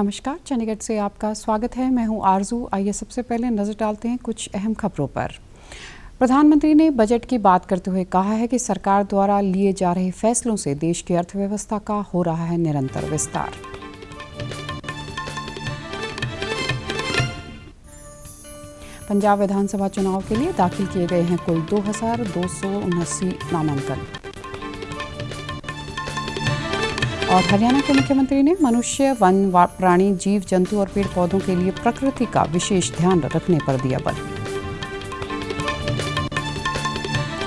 नमस्कार, चंडीगढ़ से आपका स्वागत है। मैं हूं आरजू। आइए सबसे पहले नजर डालते हैं कुछ अहम खबरों पर। प्रधानमंत्री ने बजट की बात करते हुए कहा है कि सरकार द्वारा लिए जा रहे फैसलों से देश की अर्थव्यवस्था का हो रहा है निरंतर विस्तार। पंजाब विधानसभा चुनाव के लिए दाखिल किए गए हैं कुल 2279 नामांकन। और हरियाणा के मुख्यमंत्री ने मनुष्य, वन, प्राणी, जीव जंतु और पेड़ पौधों के लिए प्रकृति का विशेष ध्यान रखने पर दिया बल।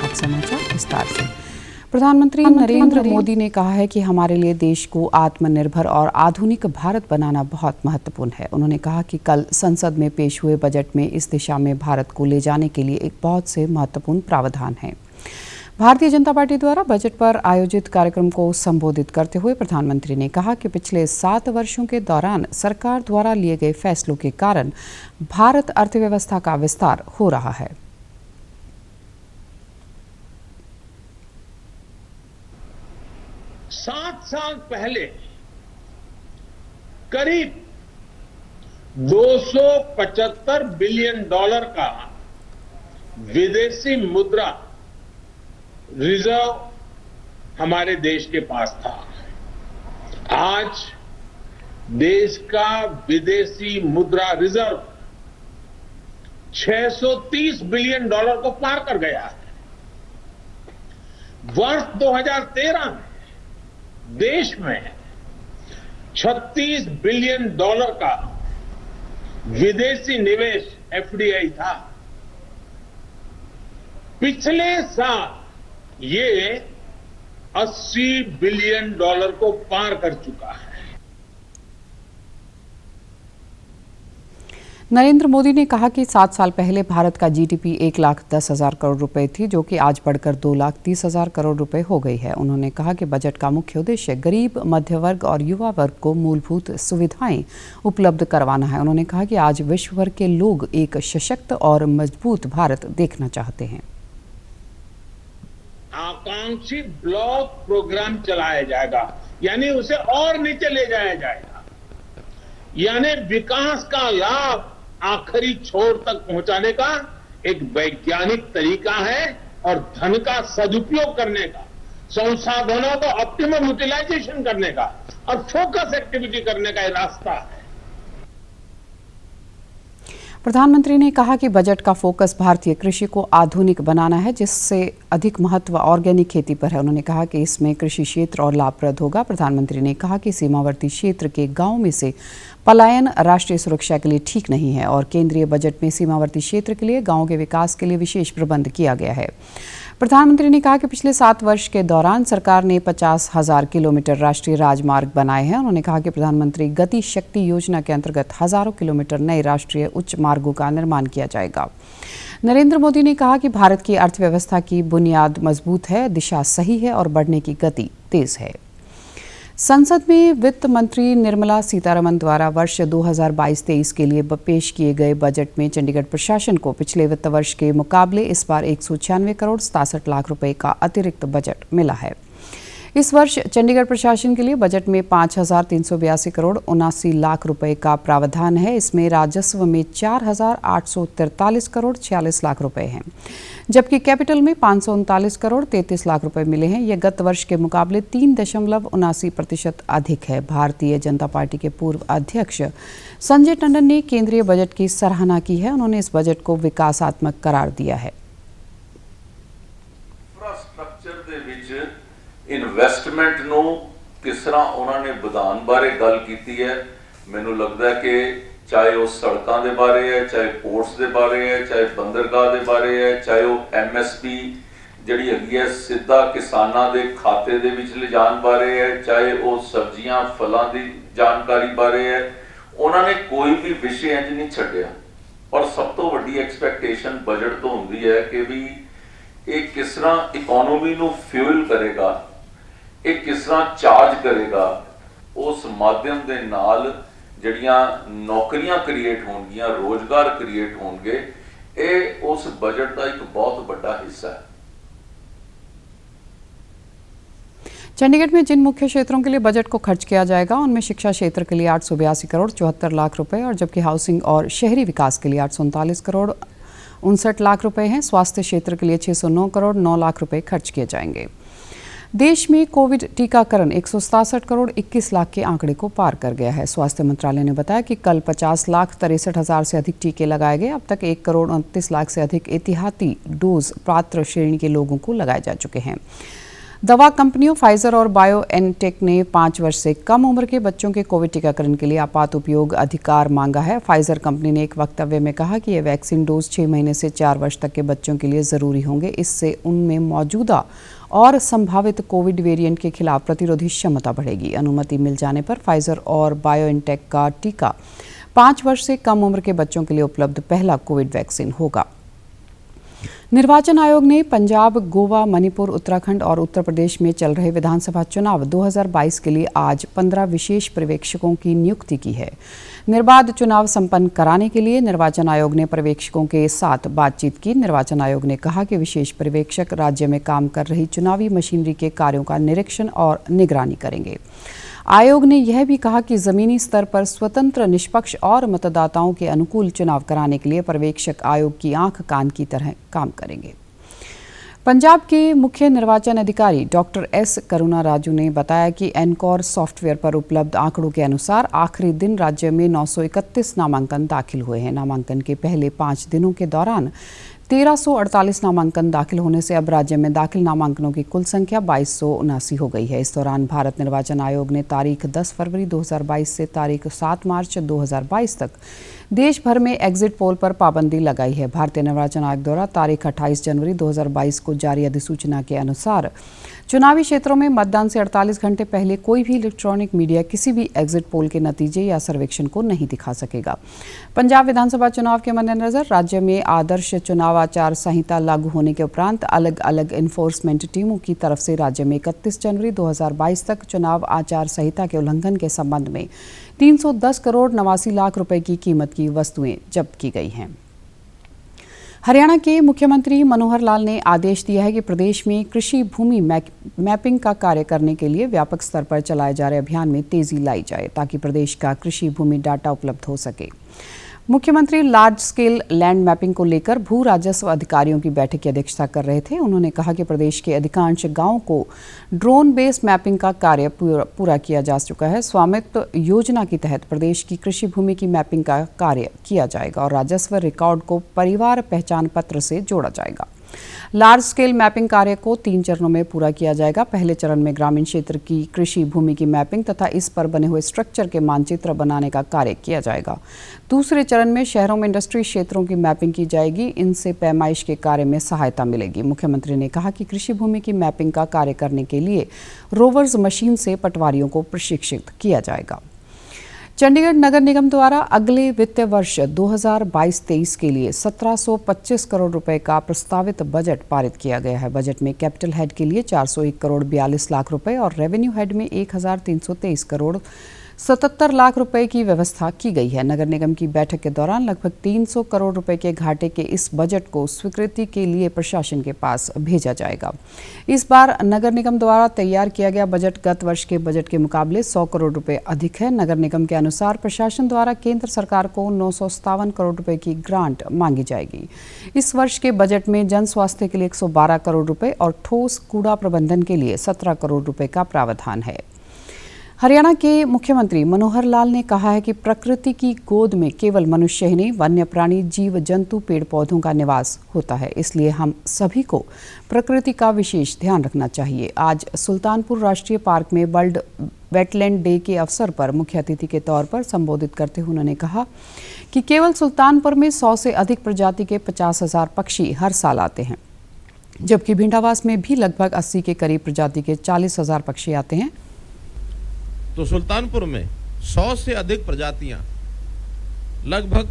अब समाचार विस्तार से। प्रधानमंत्री नरेंद्र मोदी ने कहा है कि हमारे लिए देश को आत्मनिर्भर और आधुनिक भारत बनाना बहुत महत्वपूर्ण है। उन्होंने कहा कि कल संसद में पेश हुए बजट में इस दिशा में भारत को ले जाने के लिए एक बहुत से महत्वपूर्ण प्रावधान हैं। भारतीय जनता पार्टी द्वारा बजट पर आयोजित कार्यक्रम को संबोधित करते हुए प्रधानमंत्री ने कहा कि पिछले 7 वर्षों के दौरान सरकार द्वारा लिए गए फैसलों के कारण भारत अर्थव्यवस्था का विस्तार हो रहा है। सात साल पहले करीब $275 बिलियन का विदेशी मुद्रा रिजर्व हमारे देश के पास था। आज देश का विदेशी मुद्रा रिजर्व $630 बिलियन को पार कर गया है। वर्ष 2013 में देश में $36 बिलियन का विदेशी निवेश एफडीआई था। पिछले साल ये $80 बिलियन को पार कर चुका है। नरेंद्र मोदी ने कहा कि 7 साल पहले भारत का जीडीपी 1,10,000 करोड़ रुपए थी, जो कि आज बढ़कर 2,30,000 करोड़ रुपए हो गई है। उन्होंने कहा कि बजट का मुख्य उद्देश्य गरीब, मध्य वर्ग और युवा वर्ग को मूलभूत सुविधाएं उपलब्ध करवाना है। उन्होंने कहा कि आज विश्व भर के लोग एक सशक्त और मजबूत भारत देखना चाहते हैं। आकांक्षी ब्लॉक प्रोग्राम चलाया जाएगा, यानी उसे और नीचे ले जाया जाएगा, यानी विकास का लाभ आखिरी छोर तक पहुंचाने का एक वैज्ञानिक तरीका है और धन का सदुपयोग करने का, संसाधनों को ऑप्टिमम यूटिलाइजेशन करने का और फोकस एक्टिविटी करने का रास्ता है। प्रधानमंत्री ने कहा कि बजट का फोकस भारतीय कृषि को आधुनिक बनाना है, जिससे अधिक महत्व ऑर्गेनिक खेती पर है। उन्होंने कहा कि इसमें कृषि क्षेत्र और लाभप्रद होगा। प्रधानमंत्री ने कहा कि सीमावर्ती क्षेत्र के गांवों में से पलायन राष्ट्रीय सुरक्षा के लिए ठीक नहीं है और केंद्रीय बजट में सीमावर्ती क्षेत्र के लिए गांवों के विकास के लिए विशेष प्रबंध किया गया है। प्रधानमंत्री ने कहा कि पिछले 7 वर्ष के दौरान सरकार ने 50,000 किलोमीटर राष्ट्रीय राजमार्ग बनाए हैं। उन्होंने कहा कि प्रधानमंत्री गति शक्ति योजना के अंतर्गत हजारों किलोमीटर नए राष्ट्रीय उच्च मार्गों का निर्माण किया जाएगा। नरेंद्र मोदी ने कहा कि भारत की अर्थव्यवस्था की बुनियाद मजबूत है, दिशा सही है और बढ़ने की गति तेज है। संसद में वित्त मंत्री निर्मला सीतारमण द्वारा वर्ष 2022-23 के लिए पेश किए गए बजट में चंडीगढ़ प्रशासन को पिछले वित्त वर्ष के मुकाबले इस बार 196 करोड़ 67 लाख रुपए का अतिरिक्त बजट मिला है। इस वर्ष चंडीगढ़ प्रशासन के लिए बजट में 5,382 करोड़ 79 लाख रुपए का प्रावधान है। इसमें राजस्व में 4,843 करोड़ 46 लाख रुपए हैं, जबकि कैपिटल में 539 करोड़ 33 लाख रुपए मिले हैं। यह गत वर्ष के मुकाबले 3.79% अधिक है। भारतीय जनता पार्टी के पूर्व अध्यक्ष संजय टंडन ने केंद्रीय बजट की सराहना की है। उन्होंने इस बजट को विकासात्मक करार दिया है। इन्वेस्टमेंट ਨੂੰ किस तरह उन्होंने ਵਧਾਉਣ बारे गल की है। ਮੈਨੂੰ लगता है कि चाहे वो सड़कों के बारे है, चाहे पोर्ट्स के बारे है, चाहे बंदरगाह के बारे है, चाहे वो MSP जिहड़ी हैगी है सीधा किसानां दे खाते दे विच ले जाण बारे है, चाहे वो सब्जियां फलों की जानकारी बारे है, उन्होंने कोई भी विषय इंज नहीं छड्डिया। और सब तो वड्डी एक्सपैक्टेशन बजट तो हुंदी है कि भी ये किस तरह इकोनॉमी नूं फ्यूल करेगा, ये किस तरह चार्ज करेगा, उस माध्यम के नाल जड़ियां नौकरियां क्रिएट होणगियां, रोजगार क्रिएट होणगे, ये उस बजट का एक बहुत बड़ा हिस्सा है। चंडीगढ़ में जिन मुख्य क्षेत्रों के लिए बजट को खर्च किया जाएगा उनमें शिक्षा क्षेत्र के लिए 882 करोड़ 74 लाख रुपए और जबकि हाउसिंग और शहरी विकास के लिए 839 करोड़ 59 लाख रुपए हैं। स्वास्थ्य क्षेत्र के लिए 609 करोड़ 9 लाख रुपए खर्च किए जाएंगे। देश में कोविड टीकाकरण 167 करोड़ 21 लाख के आंकड़े को पार कर गया है। स्वास्थ्य मंत्रालय ने बताया कि कल 50,63,000 से अधिक टीके लगाए गए। अब तक 1 करोड़ 29 लाख से अधिक एहतियाती डोज पात्र श्रेणी के लोगों को लगाए जा चुके हैं। दवा कंपनियों फाइजर और बायोएनटेक ने 5 वर्ष से कम उम्र के बच्चों के कोविड टीकाकरण के लिए आपात उपयोग अधिकार मांगा है। फाइजर कंपनी ने एक वक्तव्य में कहा कि ये वैक्सीन डोज 6 महीने से 4 वर्ष तक के बच्चों के लिए ज़रूरी होंगे। इससे उनमें मौजूदा और संभावित कोविड वेरिएंट के खिलाफ प्रतिरोधी क्षमता बढ़ेगी। अनुमति मिल जाने पर फाइजर और बायोएनटेक का टीका 5 वर्ष से कम उम्र के बच्चों के लिए उपलब्ध पहला कोविड वैक्सीन होगा। निर्वाचन आयोग ने पंजाब, गोवा, मणिपुर, उत्तराखंड और उत्तर प्रदेश में चल रहे विधानसभा चुनाव 2022 के लिए आज 15 विशेष पर्यवेक्षकों की नियुक्ति की है। निर्बाध चुनाव संपन्न कराने के लिए निर्वाचन आयोग ने पर्यवेक्षकों के साथ बातचीत की। निर्वाचन आयोग ने कहा कि विशेष पर्यवेक्षक राज्य में काम कर रही चुनावी मशीनरी के कार्यों का निरीक्षण और निगरानी करेंगे। आयोग ने यह भी कहा कि जमीनी स्तर पर स्वतंत्र, निष्पक्ष और मतदाताओं के अनुकूल चुनाव कराने के लिए पर्यवेक्षक आयोग की आंख कान की तरह काम करेंगे। पंजाब के मुख्य निर्वाचन अधिकारी डॉक्टर एस करुणा राजू ने बताया कि एनकॉर सॉफ्टवेयर पर उपलब्ध आंकड़ों के अनुसार आखिरी दिन राज्य में 931 नामांकन दाखिल हुए हैं। नामांकन के पहले 5 दिनों के दौरान 1348 नामांकन दाखिल होने से अब राज्य में दाखिल नामांकनों की कुल संख्या 2279 हो गई है। इस दौरान भारत निर्वाचन आयोग ने तारीख 10 फरवरी 2022 से तारीख 7 मार्च 2022 तक देश भर में एग्जिट पोल पर पाबंदी लगाई है। भारतीय निर्वाचन आयोग द्वारा तारीख 28 जनवरी 2022 को जारी अधिसूचना के अनुसार चुनावी क्षेत्रों में मतदान से 48 घंटे पहले कोई भी इलेक्ट्रॉनिक मीडिया किसी भी एग्जिट पोल के नतीजे या सर्वेक्षण को नहीं दिखा सकेगा। पंजाब विधानसभा चुनाव के मद्देनजर राज्य में आदर्श चुनाव आचार संहिता लागू होने के उपरांत अलग अलग इन्फोर्समेंट टीमों की तरफ से राज्य में 31 जनवरी 2022 तक चुनाव आचार संहिता के उल्लंघन के संबंध में 310 करोड़ 89 लाख रुपए की कीमत की वस्तुएं जब्त की गई हैं। हरियाणा के मुख्यमंत्री मनोहर लाल ने आदेश दिया है कि प्रदेश में कृषि भूमि मैपिंग का कार्य करने के लिए व्यापक स्तर पर चलाए जा रहे अभियान में तेजी लाई जाए ताकि प्रदेश का कृषि भूमि डाटा उपलब्ध हो सके। मुख्यमंत्री लार्ज स्केल लैंड मैपिंग को लेकर भू राजस्व अधिकारियों की बैठक की अध्यक्षता कर रहे थे। उन्होंने कहा कि प्रदेश के अधिकांश गांवों को ड्रोन बेस्ड मैपिंग का कार्य पूरा किया जा चुका है। स्वामित्व योजना के तहत प्रदेश की कृषि भूमि की मैपिंग का कार्य किया जाएगा और राजस्व रिकॉर्ड को परिवार पहचान पत्र से जोड़ा जाएगा। लार्ज स्केल मैपिंग कार्य को 3 चरणों में पूरा किया जाएगा। पहले चरण में ग्रामीण क्षेत्र की कृषि भूमि की मैपिंग तथा इस पर बने हुए स्ट्रक्चर के मानचित्र बनाने का कार्य किया जाएगा। दूसरे चरण में शहरों में इंडस्ट्री क्षेत्रों की मैपिंग की जाएगी। इनसे पैमाइश के कार्य में सहायता मिलेगी। मुख्यमंत्री ने कहा कि कृषि भूमि की मैपिंग का कार्य करने के लिए रोवर्स मशीन से पटवारियों को प्रशिक्षित किया जाएगा। चंडीगढ़ नगर निगम द्वारा अगले वित्तीय वर्ष 2022-23 के लिए 1725 करोड़ रुपए का प्रस्तावित बजट पारित किया गया है। बजट में कैपिटल हेड के लिए 401 करोड़ 42 लाख रुपए और रेवेन्यू हेड में 1323 करोड़ 77 लाख रुपए की व्यवस्था की गई है। नगर निगम की बैठक के दौरान लगभग 300 करोड़ रुपए के घाटे के इस बजट को स्वीकृति के लिए प्रशासन के पास भेजा जाएगा। इस बार नगर निगम द्वारा तैयार किया गया बजट गत वर्ष के बजट के मुकाबले 100 करोड़ रुपए अधिक है। नगर निगम के अनुसार प्रशासन द्वारा केंद्र सरकार को 957 करोड़ रुपए की ग्रांट मांगी जाएगी। इस वर्ष के बजट में जन स्वास्थ्य के लिए 112 करोड़ रुपए और ठोस कूड़ा प्रबंधन के लिए 17 करोड़ रुपए का प्रावधान है। हरियाणा के मुख्यमंत्री मनोहर लाल ने कहा है कि प्रकृति की गोद में केवल मनुष्य ही नहीं, वन्य प्राणी, जीव जंतु, पेड़ पौधों का निवास होता है। इसलिए हम सभी को प्रकृति का विशेष ध्यान रखना चाहिए। आज सुल्तानपुर राष्ट्रीय पार्क में वर्ल्ड वेटलैंड डे के अवसर पर मुख्य अतिथि के तौर पर संबोधित करते हुए उन्होंने कहा कि केवल सुल्तानपुर में 100 से अधिक प्रजाति के 50,000 पक्षी हर साल आते हैं, जबकि भिंडावास में भी लगभग 80 के करीब प्रजाति के 40,000 पक्षी आते हैं। तो सुल्तानपुर में 100 से अधिक प्रजातियां, लगभग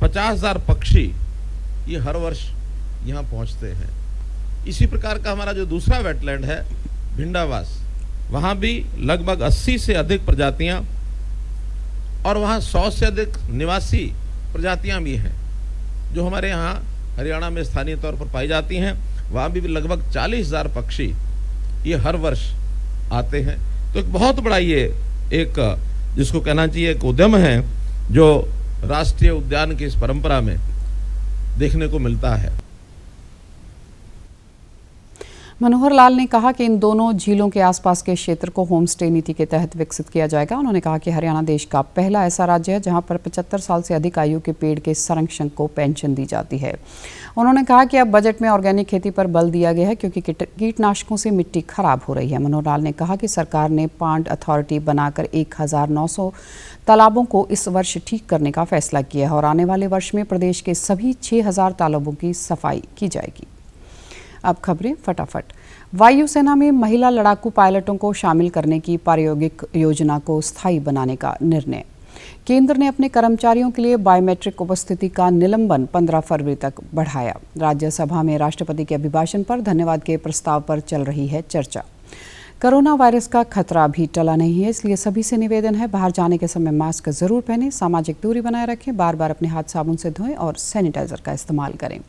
50,000 पक्षी ये हर वर्ष यहाँ पहुँचते हैं। इसी प्रकार का हमारा जो दूसरा वेटलैंड है भिंडावास, वहाँ भी लगभग 80 से अधिक प्रजातियां और वहाँ 100 से अधिक निवासी प्रजातियां भी हैं जो हमारे यहाँ हरियाणा में स्थानीय तौर पर पाई जाती हैं। वहाँ भी लगभग 40,000 पक्षी ये हर वर्ष आते हैं। तो एक बहुत बड़ा ये एक जिसको कहना चाहिए एक उद्यम है जो राष्ट्रीय उद्यान की इस परंपरा में देखने को मिलता है। मनोहर लाल ने कहा कि इन दोनों झीलों के आसपास के क्षेत्र को होम स्टे नीति के तहत विकसित किया जाएगा। उन्होंने कहा कि हरियाणा देश का पहला ऐसा राज्य है जहां पर 75 साल से अधिक आयु के पेड़ के संरक्षण को पेंशन दी जाती है। उन्होंने कहा कि अब बजट में ऑर्गेनिक खेती पर बल दिया गया है क्योंकि कीटनाशकों से मिट्टी खराब हो रही है। मनोहर लाल ने कहा कि सरकार ने पांड अथॉरिटी बनाकर 1900 तालाबों को इस वर्ष ठीक करने का फैसला किया है और आने वाले वर्ष में प्रदेश के सभी 6000 तालाबों की सफाई की जाएगी। अब खबरें फटाफट। वायुसेना में महिला लड़ाकू पायलटों को शामिल करने की प्रायोगिक योजना को स्थायी बनाने का निर्णय। केंद्र ने अपने कर्मचारियों के लिए बायोमेट्रिक उपस्थिति का निलंबन 15 फरवरी तक बढ़ाया। राज्यसभा में राष्ट्रपति के अभिभाषण पर धन्यवाद के प्रस्ताव पर चल रही है चर्चा। कोरोना वायरस का खतरा भी टला नहीं है, इसलिए सभी से निवेदन है बाहर जाने के समय मास्क जरूर पहनें, सामाजिक दूरी बनाए रखें, बार बार अपने हाथ साबुन से धोएं और सैनिटाइजर का इस्तेमाल करें।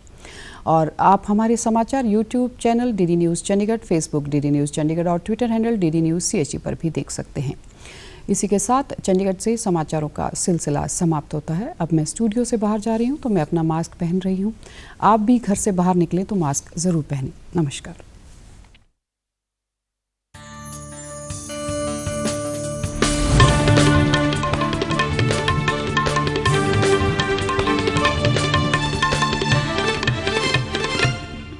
और आप हमारे समाचार YouTube channel DD news Chandigarh, Facebook DD news Chandigarh और Twitter handle DD news CHE पर भी देख सकते हैं। इसी के साथ चंडीगढ़ से समाचारों का सिलसिला समाप्त होता है। अब मैं स्टूडियो से बाहर जा रही हूँ तो मैं अपना मास्क पहन रही हूँ। आप भी घर से बाहर निकलें तो मास्क ज़रूर पहनें। नमस्कार।